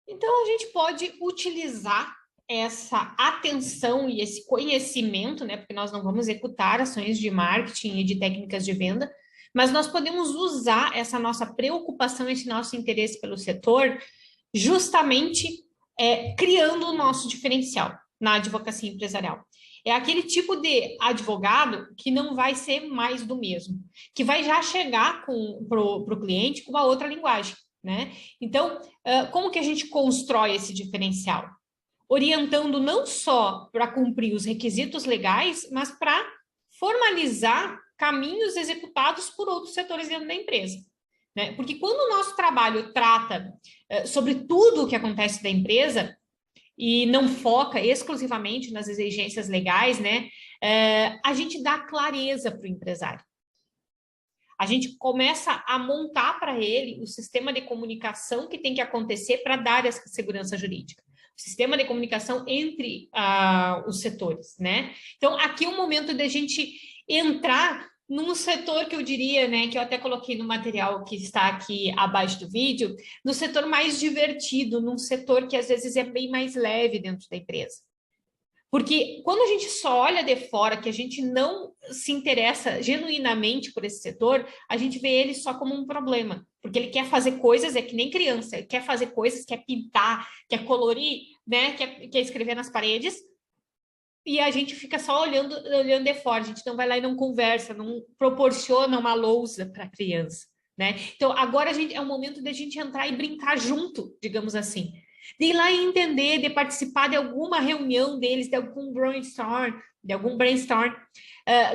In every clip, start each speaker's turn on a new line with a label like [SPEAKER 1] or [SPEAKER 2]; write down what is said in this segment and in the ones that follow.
[SPEAKER 1] Então, a gente pode utilizar essa atenção e esse conhecimento, né? Porque nós não vamos executar ações de marketing e de técnicas de venda, mas nós podemos usar essa nossa preocupação, esse nosso interesse pelo setor, justamente criando o nosso diferencial na advocacia empresarial. É aquele tipo de advogado que não vai ser mais do mesmo, que vai já chegar para o cliente com uma outra linguagem, né? Então, como que a gente constrói esse diferencial? Orientando não só para cumprir os requisitos legais, mas para formalizar caminhos executados por outros setores dentro da empresa. Né? Porque quando o nosso trabalho trata sobre tudo o que acontece da empresa e não foca exclusivamente nas exigências legais, né, a gente dá clareza para o empresário. A gente começa a montar para ele o sistema de comunicação que tem que acontecer para dar essa segurança jurídica. O sistema de comunicação entre os setores, né? Então, aqui é o momento de a gente entrar num setor que eu diria, né, que eu até coloquei no material que está aqui abaixo do vídeo, no setor mais divertido, num setor que às vezes é bem mais leve dentro da empresa. Porque quando a gente só olha de fora, que a gente não se interessa genuinamente por esse setor, a gente vê ele só como um problema. Porque ele quer fazer coisas, é que nem criança, ele quer fazer coisas, quer pintar, quer colorir, né? Quer escrever nas paredes, e a gente fica só olhando de fora, a gente não vai lá e não conversa, não proporciona uma lousa para a criança, né? Então, agora é o momento de a gente entrar e brincar junto, digamos assim. De ir lá e entender, de participar de alguma reunião deles, de algum brainstorm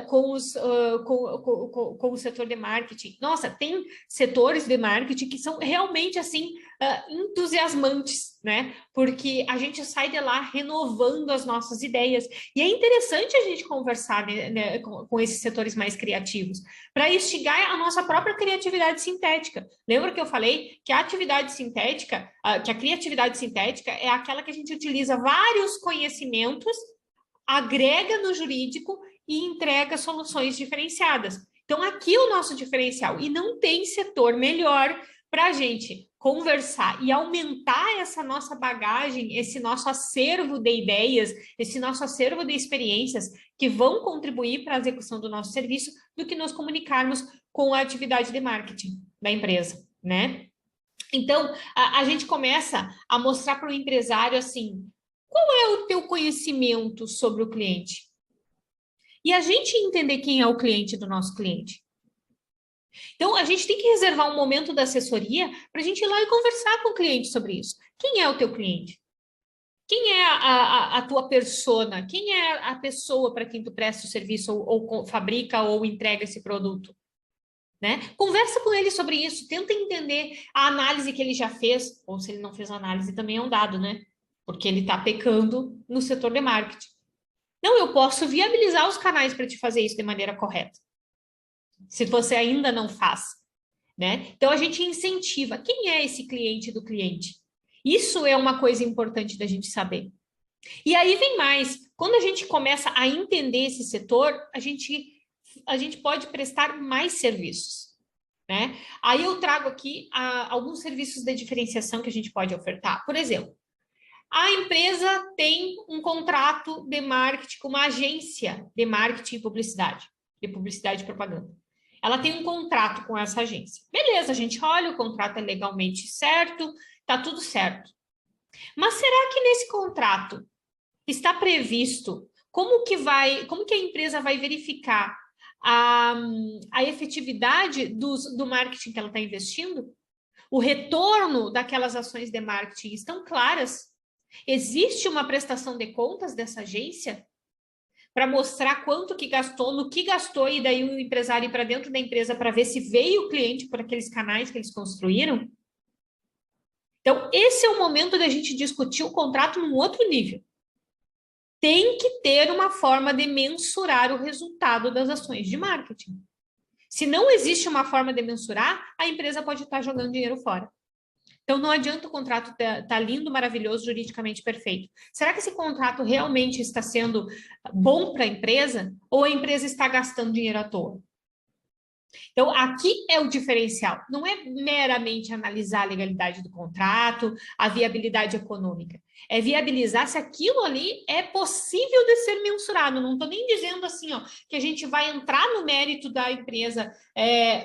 [SPEAKER 1] com o setor de marketing. Nossa, tem setores de marketing que são realmente assim entusiasmantes, né? Porque a gente sai de lá renovando as nossas ideias. E é interessante a gente conversar né, com esses setores mais criativos, para instigar a nossa própria criatividade sintética. Lembra que eu falei que a atividade sintética, que a criatividade sintética é aquela que a gente utiliza vários conhecimentos, agrega no jurídico e entrega soluções diferenciadas. Então, aqui é o nosso diferencial. E não tem setor melhor para a gente conversar e aumentar essa nossa bagagem, esse nosso acervo de ideias, esse nosso acervo de experiências que vão contribuir para a execução do nosso serviço, do que nos comunicarmos com a atividade de marketing da empresa, né? Então, a gente começa a mostrar para o empresário assim, qual é o teu conhecimento sobre o cliente? E a gente entender quem é o cliente do nosso cliente. Então, a gente tem que reservar um momento da assessoria para a gente ir lá e conversar com o cliente sobre isso. Quem é o teu cliente? Quem é a tua persona? Quem é a pessoa para quem tu presta o serviço ou fabrica ou entrega esse produto? Né? Conversa com ele sobre isso, tenta entender a análise que ele já fez, ou se ele não fez análise também é um dado, né? Porque ele está pecando no setor de marketing. Não, eu posso viabilizar os canais para te fazer isso de maneira correta. Se você ainda não faz, né? Então a gente incentiva. Quem é esse cliente do cliente? Isso é uma coisa importante da gente saber. E aí vem mais. Quando a gente começa a entender esse setor, a gente pode prestar mais serviços. Né? Aí eu trago aqui alguns serviços de diferenciação que a gente pode ofertar. Por exemplo, a empresa tem um contrato de marketing com uma agência de marketing e publicidade, de publicidade e propaganda. Ela tem um contrato com essa agência. Beleza, a gente olha, o contrato é legalmente certo, tá tudo certo. Mas será que nesse contrato está previsto como que a empresa vai verificar a efetividade do marketing que ela está investindo? O retorno daquelas ações de marketing estão claras? Existe uma prestação de contas dessa agência para mostrar quanto que gastou, no que gastou, e daí o empresário ir para dentro da empresa para ver se veio o cliente por aqueles canais que eles construíram? Então, esse é o momento da gente discutir o contrato num outro nível. Tem que ter uma forma de mensurar o resultado das ações de marketing. Se não existe uma forma de mensurar, a empresa pode estar jogando dinheiro fora. Então, não adianta o contrato tá lindo, maravilhoso, juridicamente perfeito. Será que esse contrato realmente está sendo bom para a empresa ou a empresa está gastando dinheiro à toa? Então, aqui é o diferencial. Não é meramente analisar a legalidade do contrato, a viabilidade econômica. É viabilizar se aquilo ali é possível de ser mensurado. Não estou nem dizendo assim, ó, que a gente vai entrar no mérito da empresa,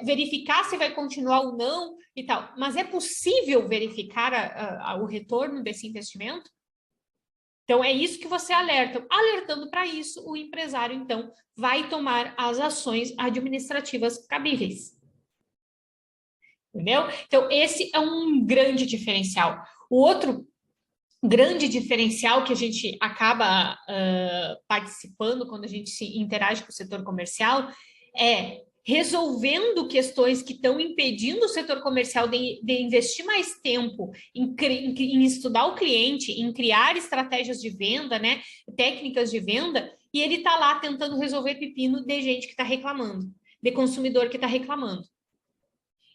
[SPEAKER 1] verificar se vai continuar ou não e tal. Mas é possível verificar o retorno desse investimento? Então, é isso que você alerta. Alertando para isso, o empresário, então, vai tomar as ações administrativas cabíveis. Entendeu? Então, esse é um grande diferencial. O outro grande diferencial que a gente acaba participando quando a gente se interage com o setor comercial é resolvendo questões que estão impedindo o setor comercial de investir mais tempo em estudar o cliente, em criar estratégias de venda, né, técnicas de venda, e ele está lá tentando resolver pepino de gente que está reclamando, de consumidor que está reclamando.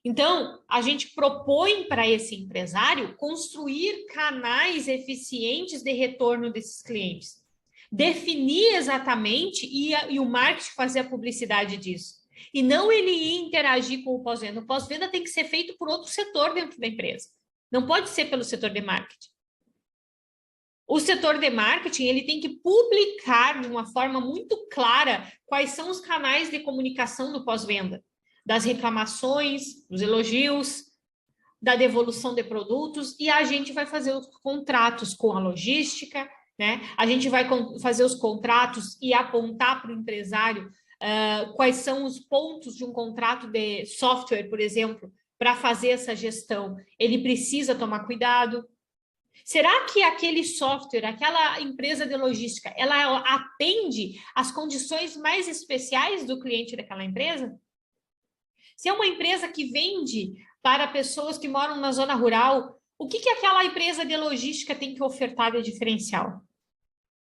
[SPEAKER 1] Então, a gente propõe para esse empresário construir canais eficientes de retorno desses clientes. Definir exatamente e o marketing fazer a publicidade disso. E não ele ir interagir com o pós-venda. O pós-venda tem que ser feito por outro setor dentro da empresa. Não pode ser pelo setor de marketing. O setor de marketing ele tem que publicar de uma forma muito clara quais são os canais de comunicação do pós-venda, das reclamações, dos elogios, da devolução de produtos, e a gente vai fazer os contratos com a logística, né? A gente vai fazer os contratos e apontar para o empresário quais são os pontos de um contrato de software, por exemplo, para fazer essa gestão. Ele precisa tomar cuidado. Será que aquele software, aquela empresa de logística, ela atende às condições mais especiais do cliente daquela empresa? Se é uma empresa que vende para pessoas que moram na zona rural, o que aquela empresa de logística tem que ofertar de diferencial?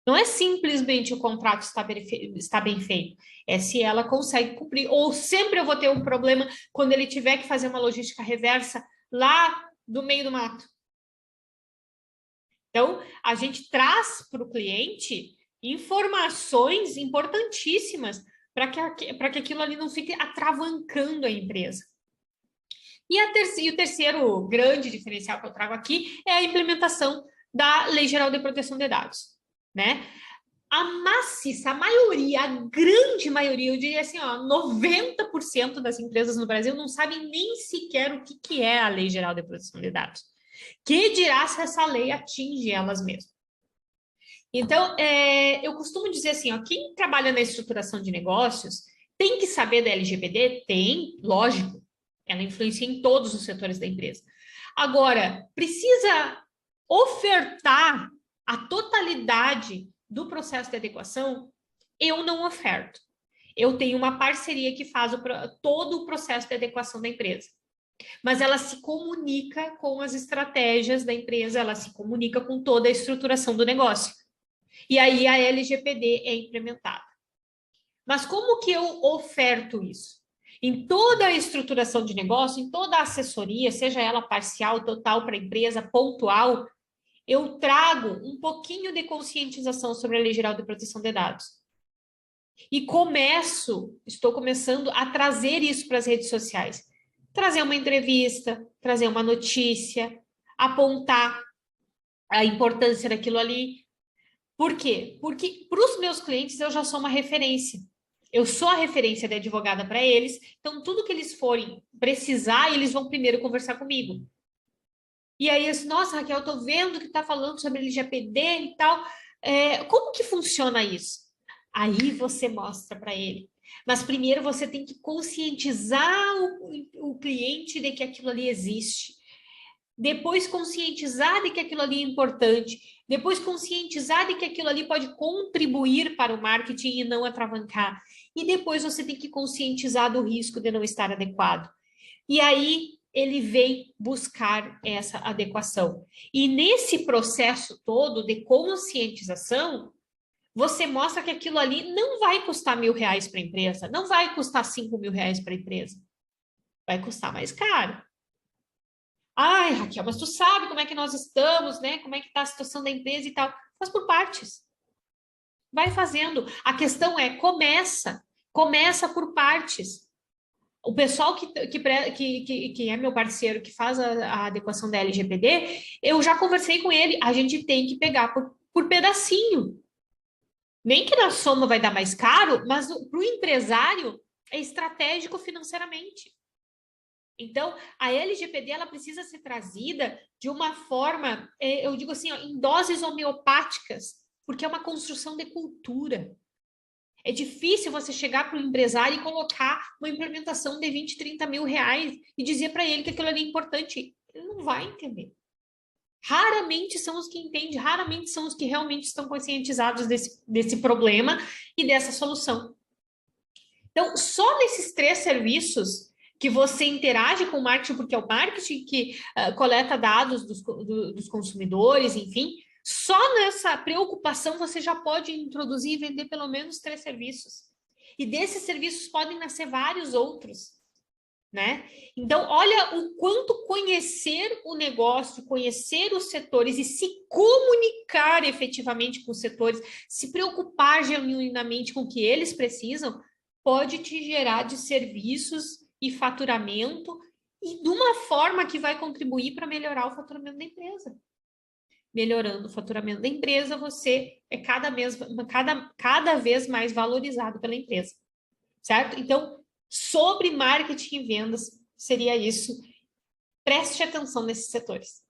[SPEAKER 1] Não é simplesmente o contrato está bem feito, é se ela consegue cumprir. Ou sempre eu vou ter um problema quando ele tiver que fazer uma logística reversa lá do meio do mato. Então, a gente traz para o cliente informações importantíssimas para que aquilo ali não fique atravancando a empresa. E o terceiro grande diferencial que eu trago aqui é a implementação da Lei Geral de Proteção de Dados, né? A maciça, a maioria, a grande maioria, eu diria assim, ó, 90% das empresas no Brasil não sabem nem sequer o que é a Lei Geral de Proteção de Dados. Que dirá se essa lei atinge elas mesmas? Então, eu costumo dizer assim, ó, quem trabalha na estruturação de negócios tem que saber da LGPD? Tem, lógico. Ela influencia em todos os setores da empresa. Agora, precisa ofertar a totalidade do processo de adequação? Eu não oferto. Eu tenho uma parceria que faz todo o processo de adequação da empresa. Mas ela se comunica com as estratégias da empresa, ela se comunica com toda a estruturação do negócio. E aí a LGPD é implementada. Mas como que eu oferto isso? Em toda a estruturação de negócio, em toda a assessoria, seja ela parcial, total para a empresa, pontual, eu trago um pouquinho de conscientização sobre a Lei Geral de Proteção de Dados. E estou começando a trazer isso para as redes sociais. Trazer uma entrevista, trazer uma notícia, apontar a importância daquilo ali. Por quê? Porque para os meus clientes eu já sou uma referência. Eu sou a referência de advogada para eles, então tudo que eles forem precisar, eles vão primeiro conversar comigo. E aí, eu, nossa, Raquel, eu tô vendo que tá falando sobre LGPD e tal. Como que funciona isso? Aí você mostra para ele. Mas primeiro você tem que conscientizar o cliente de que aquilo ali existe. Depois conscientizar de que aquilo ali é importante. Depois conscientizar de que aquilo ali pode contribuir para o marketing e não atravancar. E depois você tem que conscientizar do risco de não estar adequado. E aí ele vem buscar essa adequação. E nesse processo todo de conscientização, você mostra que aquilo ali não vai custar R$1.000 para a empresa, não vai custar R$5.000 para a empresa. Vai custar mais caro. Ai, Raquel, mas tu sabe como é que nós estamos, né? Como é que está a situação da empresa e tal. Faz por partes. Vai fazendo. A questão é, começa por partes.
[SPEAKER 2] O pessoal que é meu parceiro, que faz a adequação da LGPD, eu já conversei com ele, a gente tem que pegar por pedacinho. Nem que na soma vai dar mais caro, mas para o empresário é estratégico financeiramente. Então, a LGPD ela precisa ser trazida de uma forma, eu digo assim, ó, em doses homeopáticas, porque é uma construção de cultura. É difícil você chegar para o empresário e colocar uma implementação de 20, 30 mil reais e dizer para ele que aquilo ali é importante. Ele não vai entender. Raramente são os que entendem, raramente são os que realmente estão conscientizados desse problema e dessa solução. Então, só nesses 3 serviços que você interage com o marketing, porque é o marketing que coleta dados dos consumidores, enfim, só nessa preocupação você já pode introduzir e vender pelo menos 3 serviços. E desses serviços podem nascer vários outros, né? Então, olha o quanto conhecer o negócio, conhecer os setores e se comunicar efetivamente com os setores, se preocupar genuinamente com o que eles precisam, pode te gerar de serviços e faturamento e de uma forma que vai contribuir para melhorar o faturamento da empresa. Melhorando o faturamento da empresa, você é cada vez mais valorizado pela empresa, certo? Então, sobre marketing e vendas, seria isso. Preste atenção nesses setores.